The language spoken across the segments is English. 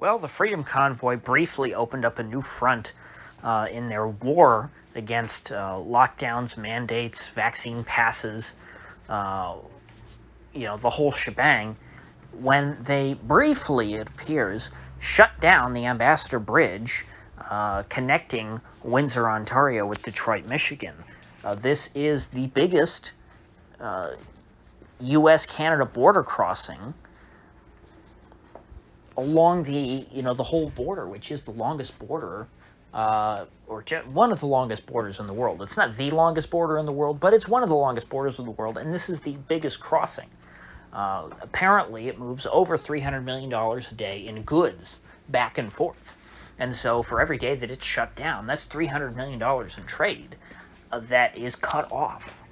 Well, the Freedom Convoy briefly opened up a new front in their war against lockdowns, mandates, vaccine passes, the whole shebang, when they briefly, it appears, shut down the Ambassador Bridge connecting Windsor, Ontario with Detroit, Michigan. This is the biggest U.S.-Canada border crossing along the whole border, which is the longest border, one of the longest borders in the world. It's not the longest border in the world, but it's one of the longest borders in the world, and this is the biggest crossing. Apparently, it moves over $300 million a day in goods back and forth. And so for every day that it's shut down, that's $300 million in trade that is cut off.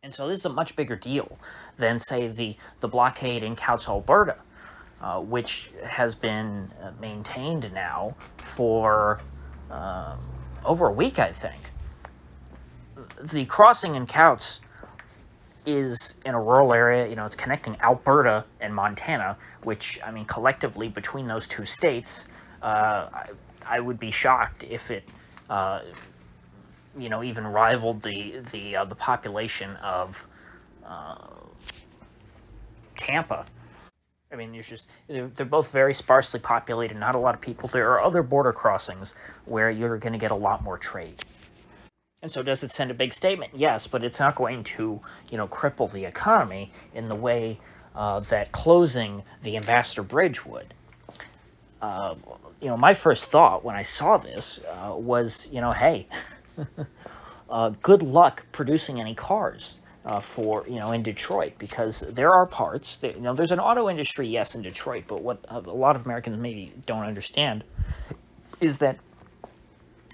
And so this is a much bigger deal than, say, the blockade in Couts, Alberta, which has been maintained now for over a week, I think. The crossing in Couts is in a rural area. It's connecting Alberta and Montana, which, collectively between those two states, I would be shocked if it, even rivaled the population of Tampa. They're both very sparsely populated, not a lot of people. There are other border crossings where you're going to get a lot more trade. And so does it send a big statement? Yes, but it's not going to, cripple the economy in the way that closing the Ambassador Bridge would. My first thought when I saw this was, hey, good luck producing any cars in Detroit, because there are parts that, there's an auto industry, yes, in Detroit, but what a lot of Americans maybe don't understand is that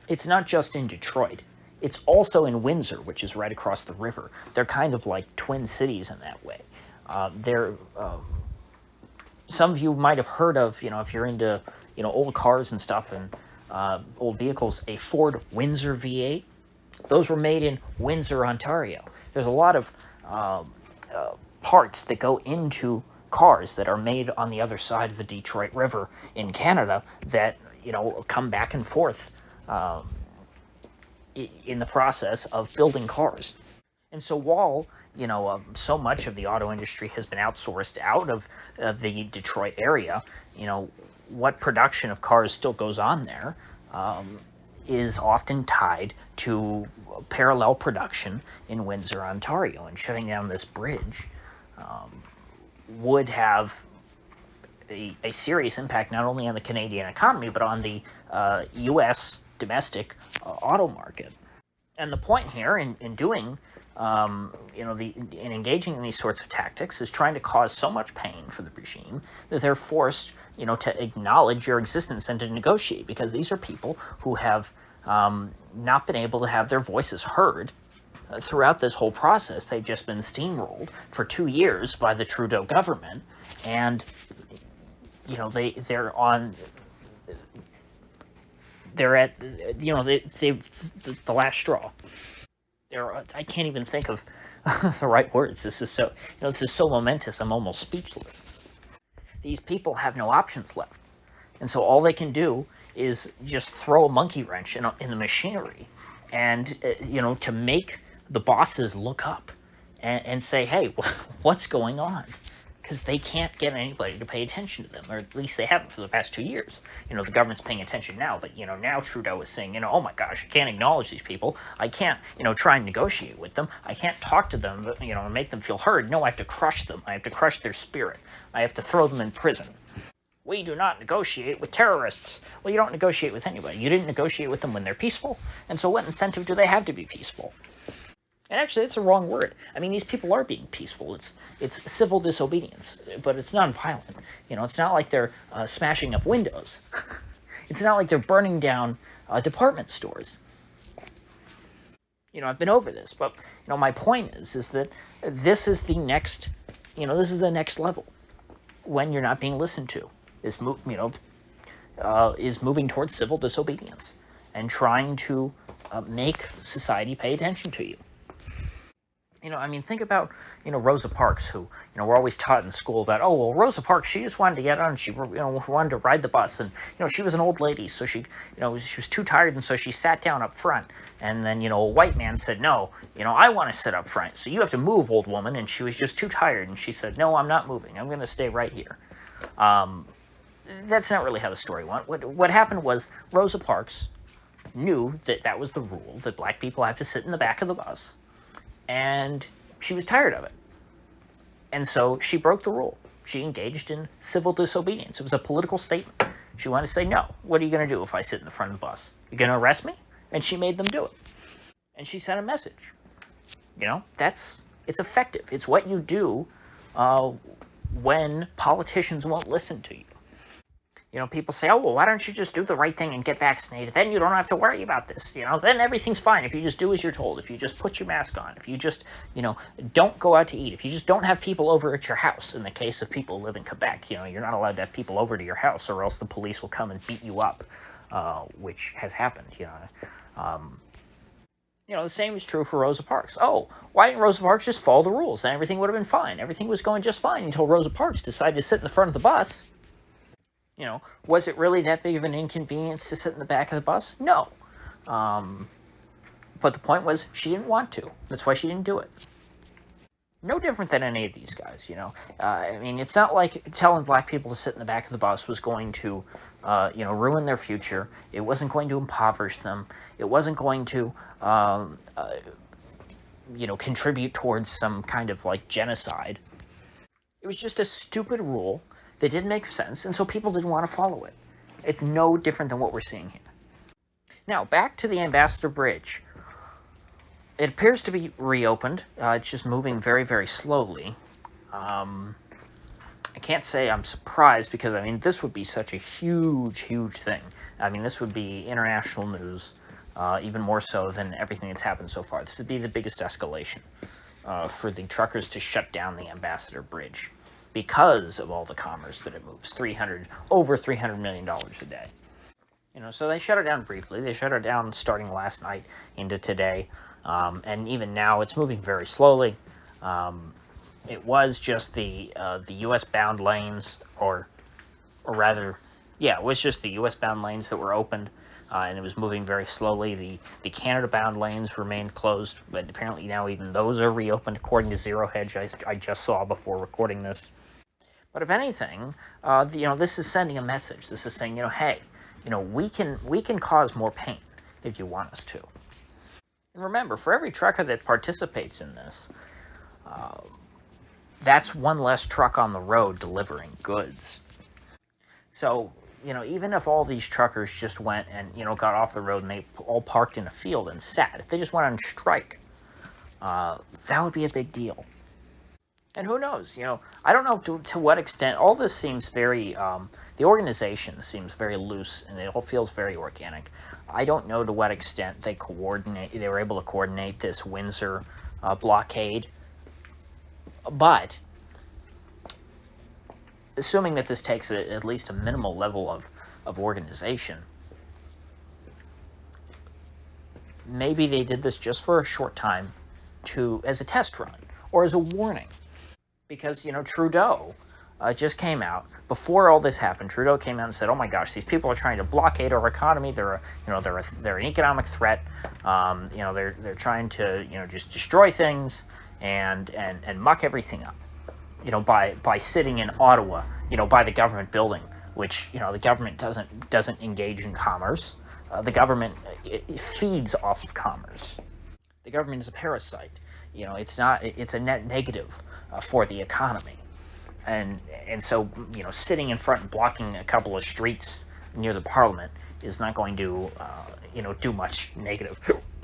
it's not just in Detroit. It's also in Windsor, which is right across the river. They're kind of like twin cities in that way. Some of you might have heard of, if you're into, old cars and stuff and old vehicles, a Ford Windsor V8. Those were made in Windsor, Ontario. There's a lot of parts that go into cars that are made on the other side of the Detroit River in Canada that, come back and forth in the process of building cars. And so while, so much of the auto industry has been outsourced out of the Detroit area, what production of cars still goes on there is often tied to parallel production in Windsor, Ontario. And shutting down this bridge would have a serious impact not only on the Canadian economy, but on the U.S. domestic auto market. And the point here in doing, in engaging in these sorts of tactics is trying to cause so much pain for the regime that they're forced, to acknowledge your existence and to negotiate, because these are people who have not been able to have their voices heard throughout this whole process. They've just been steamrolled for 2 years by the Trudeau government, and they're at the last straw. I can't even think of the right words. This is so momentous. I'm almost speechless. These people have no options left, and so all they can do is just throw a monkey wrench in the machinery, and to make the bosses look up and say, hey, what's going on? Because they can't get anybody to pay attention to them, or at least they haven't for the past 2 years. The government's paying attention now, but, now Trudeau is saying, oh my gosh, I can't acknowledge these people. I can't, try and negotiate with them. I can't talk to them, and make them feel heard. No, I have to crush them. I have to crush their spirit. I have to throw them in prison. We do not negotiate with terrorists. Well, you don't negotiate with anybody. You didn't negotiate with them when they're peaceful, and so what incentive do they have to be peaceful? And actually, that's the wrong word. These people are being peaceful. It's civil disobedience, but it's nonviolent. It's not like they're smashing up windows. It's not like they're burning down department stores. I've been over this, but my point is that this is the next, this is the next level when you're not being listened to. Is moving towards civil disobedience and trying to make society pay attention to you. I mean, think about, Rosa Parks, who, we're always taught in school about, oh, well, Rosa Parks, she just wanted to get on, she, wanted to ride the bus, and, she was an old lady, so she was too tired, and so she sat down up front, and then, a white man said, no, I want to sit up front, so you have to move, old woman, and she was just too tired, and she said, no, I'm not moving, I'm going to stay right here. That's not really how the story went. What happened was Rosa Parks knew that that was the rule, that black people have to sit in the back of the bus, and she was tired of it. And so she broke the rule. She engaged in civil disobedience. It was a political statement. She wanted to say, no, what are you going to do if I sit in the front of the bus? You're going to arrest me? And she made them do it. And she sent a message. It's effective. It's what you do when politicians won't listen to you. People say, oh, well, why don't you just do the right thing and get vaccinated? Then you don't have to worry about this. Then everything's fine if you just do as you're told, if you just put your mask on, if you just, don't go out to eat, if you just don't have people over at your house. In the case of people who live in Quebec, you're not allowed to have people over to your house or else the police will come and beat you up, which has happened. The same is true for Rosa Parks. Oh, why didn't Rosa Parks just follow the rules? Then everything would have been fine. Everything was going just fine until Rosa Parks decided to sit in the front of the bus. Was it really that big of an inconvenience to sit in the back of the bus? No. But the point was, she didn't want to. That's why she didn't do it. No different than any of these guys, I mean, it's not like telling black people to sit in the back of the bus was going to, ruin their future. It wasn't going to impoverish them. It wasn't going to, contribute towards some kind of, genocide. It was just a stupid rule that didn't make sense, and so people didn't want to follow it. It's no different than what we're seeing here. Now, back to the Ambassador Bridge. It appears to be reopened. It's just moving very, very slowly. I can't say I'm surprised because, I mean, this would be such a huge, huge thing. I mean, this would be international news, even more so than everything that's happened so far. This would be the biggest escalation for the truckers to shut down the Ambassador Bridge, because of all the commerce that it moves, over $300 million a day. So they shut it down briefly. They shut it down starting last night into today, and even now it's moving very slowly. It was just the U.S. bound lanes, or rather, yeah, it was just the U.S. bound lanes that were opened, and it was moving very slowly. The Canada bound lanes remained closed, but apparently now even those are reopened, according to Zero Hedge. I just saw before recording this. But if anything, this is sending a message. This is saying, hey, we can cause more pain if you want us to. And remember, for every trucker that participates in this, that's one less truck on the road delivering goods. So, even if all these truckers just went and, got off the road and they all parked in a field and sat, if they just went on strike, that would be a big deal. And who knows, I don't know to what extent, all this seems very, the organization seems very loose, and it all feels very organic. I don't know to what extent they were able to coordinate this Windsor blockade, but assuming that this takes at least a minimal level of organization, maybe they did this just for a short time as a test run, or as a warning. Because, Trudeau just came out, before all this happened, Trudeau came out and said, oh my gosh, these people are trying to blockade our economy, they're an economic threat, they're trying to, just destroy things and muck everything up, by sitting in Ottawa, by the government building, which, the government doesn't engage in commerce. The government it feeds off of commerce. The government is a parasite. It's a net negative for the economy, and so sitting in front and blocking a couple of streets near the Parliament is not going to do much negative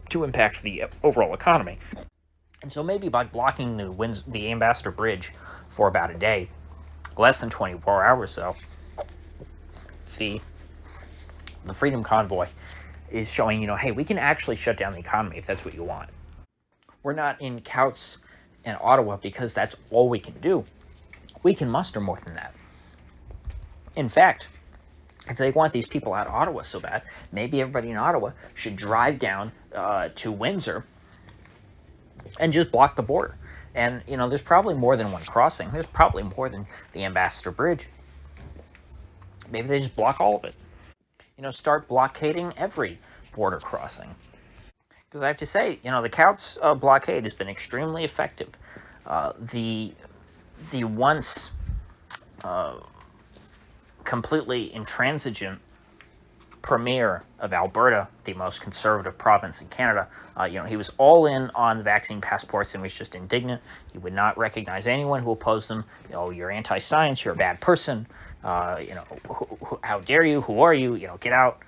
to impact the overall economy. And so maybe by blocking the Ambassador Bridge for about a day, less than 24 hours though, the Freedom Convoy is showing, hey, we can actually shut down the economy if that's what you want. We're not in Couts and Ottawa because that's all we can do. We can muster more than that. In fact, if they want these people out of Ottawa so bad, maybe everybody in Ottawa should drive down to Windsor and just block the border. And, there's probably more than one crossing. There's probably more than the Ambassador Bridge. Maybe they just block all of it. Start blockading every border crossing. Because I have to say, the Couts blockade has been extremely effective. The once completely intransigent premier of Alberta, the most conservative province in Canada, he was all in on the vaccine passports and was just indignant. He would not recognize anyone who opposed them. You're anti-science, you're a bad person. How dare you? Who are you? Get out.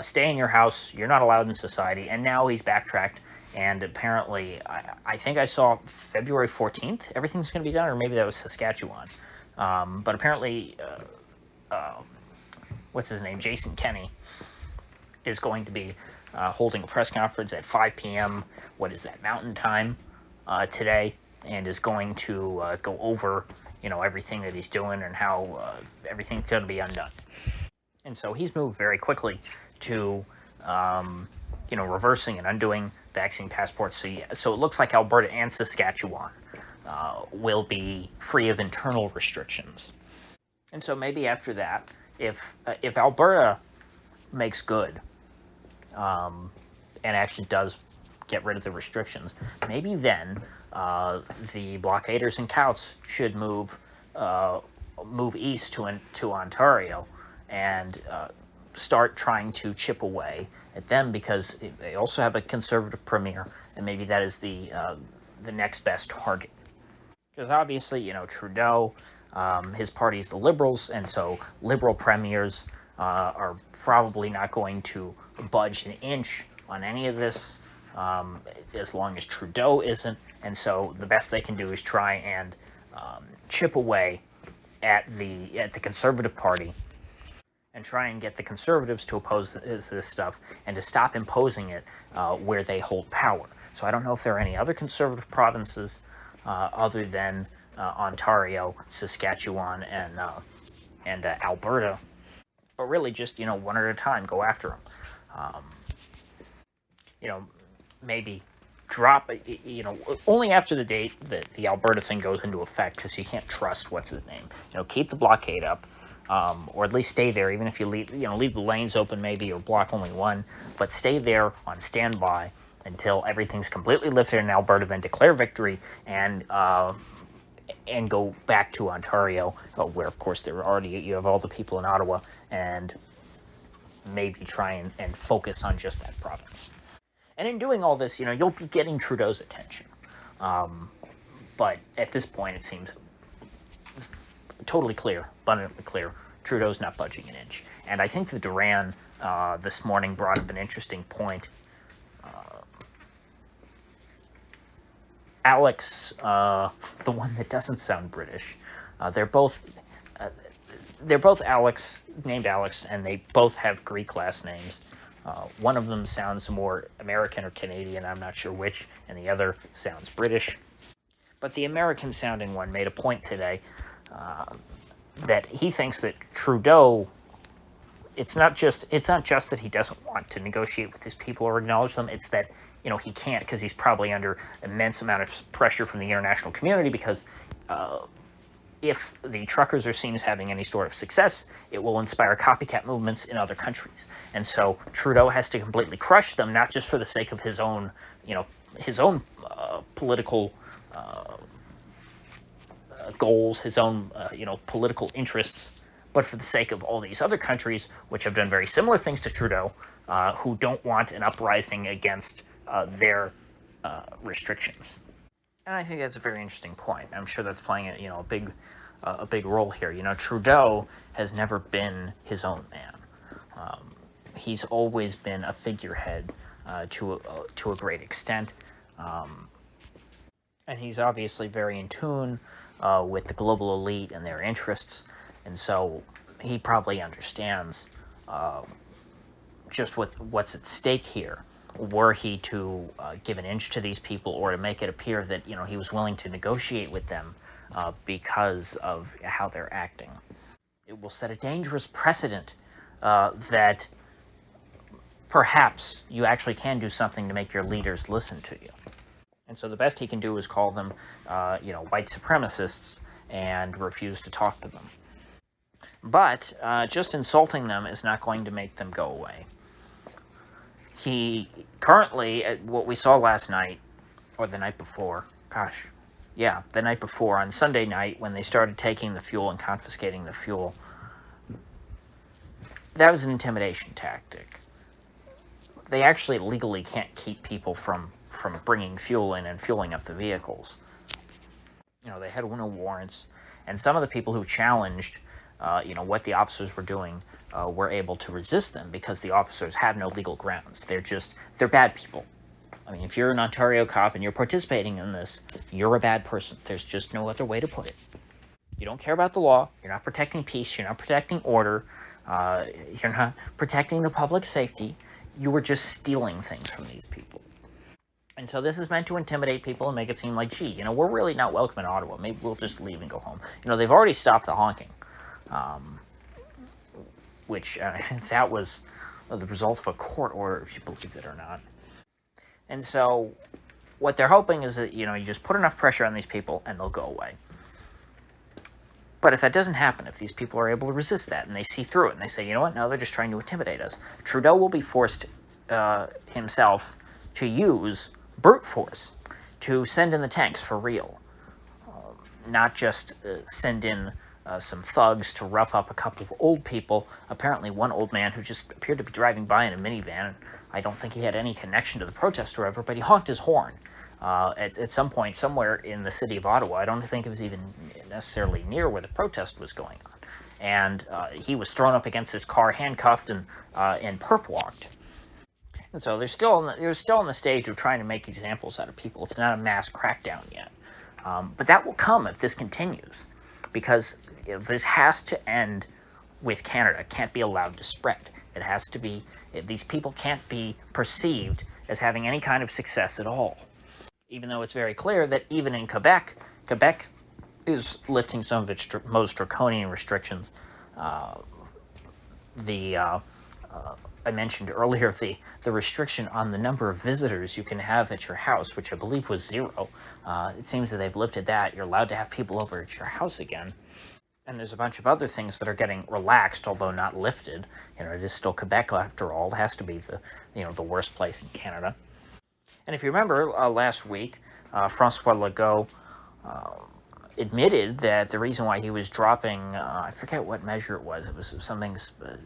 Stay in your house. You're not allowed in society. And now he's backtracked. And apparently, I think I saw February 14th, everything's going to be done, or maybe that was Saskatchewan. But apparently, what's his name? Jason Kenney is going to be holding a press conference at 5 p.m. What is that, Mountain Time today, and is going to go over, everything that he's doing and how everything's going to be undone. And so he's moved very quickly to, reversing and undoing vaccine passports. So it looks like Alberta and Saskatchewan will be free of internal restrictions. And so maybe after that, if Alberta makes good and actually does get rid of the restrictions, maybe then the blockaders and Couts should move east to Ontario and start trying to chip away at them, because they also have a conservative premier, and maybe that is the next best target. Because obviously, Trudeau, his party is the Liberals, and so Liberal premiers are probably not going to budge an inch on any of this, as long as Trudeau isn't. And so the best they can do is try and chip away at the Conservative Party and try and get the Conservatives to oppose this stuff and to stop imposing it where they hold power. So I don't know if there are any other Conservative provinces other than Ontario, Saskatchewan, and Alberta, but really just one at a time, go after them. Maybe drop only after the date that the Alberta thing goes into effect, because you can't trust what's his name. Keep the blockade up, or at least stay there, even if you leave the lanes open maybe, or block only one, but stay there on standby until everything's completely lifted in Alberta, then declare victory and go back to Ontario, where of course you have all the people in Ottawa, and maybe try and focus on just that province. And in doing all this, you'll be getting Trudeau's attention. But at this point, it seems totally clear, abundantly clear, Trudeau's not budging an inch. And I think that Duran this morning brought up an interesting point. Alex, the one that doesn't sound British, they're both Alex, named Alex, and they both have Greek last names. One of them sounds more American or Canadian, I'm not sure which, and the other sounds British. But the American-sounding one made a point today that he thinks that Trudeau, it's not just that he doesn't want to negotiate with his people or acknowledge them, it's that he can't, because he's probably under immense amount of pressure from the international community, because if the truckers are seen as having any sort of success, it will inspire copycat movements in other countries. And so Trudeau has to completely crush them, not just for the sake of his own political goals, his own political interests, but for the sake of all these other countries, which have done very similar things to Trudeau, who don't want an uprising against their restrictions. And I think that's a very interesting point. I'm sure that's playing a big role here. Trudeau has never been his own man. He's always been a figurehead to a great extent, and he's obviously very in tune with the global elite and their interests, and so he probably understands just what's at stake here. Were he to give an inch to these people, or to make it appear that he was willing to negotiate with them because of how they're acting, it will set a dangerous precedent that perhaps you actually can do something to make your leaders listen to you. And so the best he can do is call them, white supremacists and refuse to talk to them. But just insulting them is not going to make them go away. He currently, what we saw last night, or the night before, the night before, on Sunday night, when they started taking the fuel and confiscating the fuel, that was an intimidation tactic. They actually legally can't keep people from bringing fuel in and fueling up the vehicles. They had no warrants, and some of the people who challenged, what the officers were doing, were able to resist them because the officers have no legal grounds. They're bad people. I mean, if you're an Ontario cop and you're participating in this, you're a bad person. There's just no other way to put it. You don't care about the law. You're not protecting peace. You're not protecting order. You're not protecting the public safety. You were just stealing things from these people. And so this is meant to intimidate people and make it seem like, gee, we're really not welcome in Ottawa. Maybe we'll just leave and go home. They've already stopped the honking, which that was the result of a court order, if you believe it or not. And so what they're hoping is that, you just put enough pressure on these people and they'll go away. But if that doesn't happen, if these people are able to resist that and they see through it and they say, you know what, no, they're just trying to intimidate us, Trudeau will be forced himself to use brute force to send in the tanks for real, not just send in some thugs to rough up a couple of old people. Apparently one old man who just appeared to be driving by in a minivan. I don't think he had any connection to the protest or ever, but he honked his horn at some point somewhere in the city of Ottawa. I don't think it was even necessarily near where the protest was going on. And he was thrown up against his car, handcuffed, and perp walked. And so they're still on the stage of trying to make examples out of people. It's not a mass crackdown yet. But that will come if this continues, because this has to end with Canada. It can't be allowed to spread. It has to be, these people can't be perceived as having any kind of success at all. Even though it's very clear that even in Quebec is lifting some of its most draconian restrictions. I mentioned earlier the restriction on the number of visitors you can have at your house, which I believe was 0. It seems that they've lifted that. You're allowed to have people over at your house again. And there's a bunch of other things that are getting relaxed, although not lifted. It is still Quebec after all. It has to be the worst place in Canada. And if you remember last week, François Legault admitted that the reason why he was dropping, I forget what measure it was something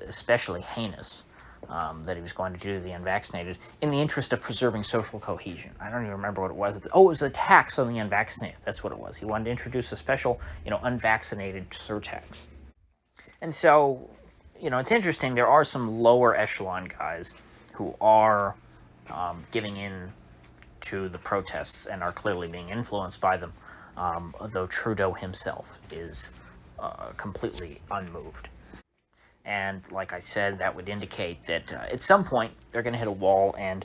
especially heinous, that he was going to do to the unvaccinated in the interest of preserving social cohesion. I don't even remember what it was. It was a tax on the unvaccinated. That's what it was. He wanted to introduce a special, unvaccinated surtax. And so, it's interesting. There are some lower echelon guys who are giving in to the protests and are clearly being influenced by them, though Trudeau himself is completely unmoved. And like I said, that would indicate that at some point they're going to hit a wall, and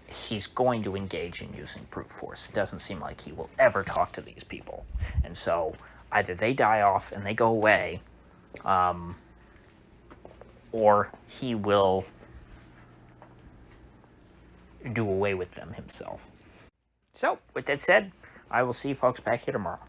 he's going to engage in using brute force. It doesn't seem like he will ever talk to these people. And so either they die off and they go away, or he will do away with them himself. So, with that said, I will see you folks back here tomorrow.